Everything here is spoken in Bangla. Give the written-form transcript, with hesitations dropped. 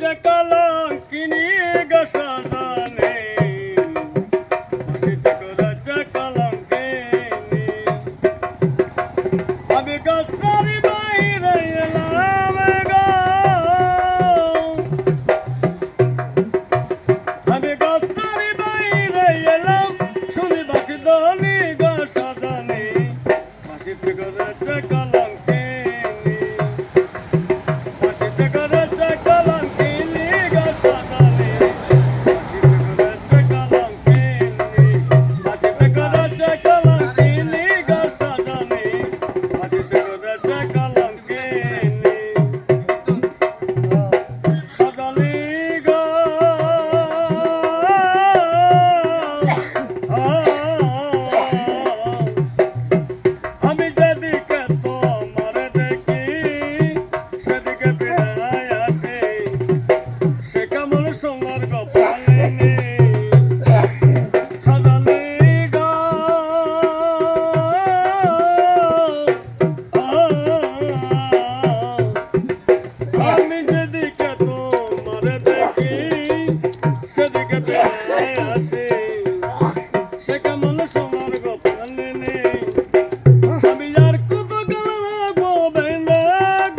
করেছে কলঙ্কিনী গো সজনী, ফাঁসিতে করেছে কলঙ্কিনী। আমি গাছের বাইরে এলাম গো, আমি গাছের বাইরে এলাম, শুনি বাঁশি ধ্বনি গো সজনী, ফাঁসিতে করেছে কলঙ্কিনী, ফাঁসিতে করেছে কলঙ্কিনী গো সজনী, ফাঁসিতে করেছে কলঙ্কিনী, ফাঁসিতে করেছে কলঙ্কিনী গো সজনী, ফাঁসিতে করেছে কলঙ্কিনী। সজনী গো আমি যেদিকে তোমার দেখি সেদিকে ফিরে আসি, সে কেমন সোনার গোপালিনী। সজনী গো আমি যেদিকে তোমার দেখি সেদিকে ফিরে আসি, সে কেমন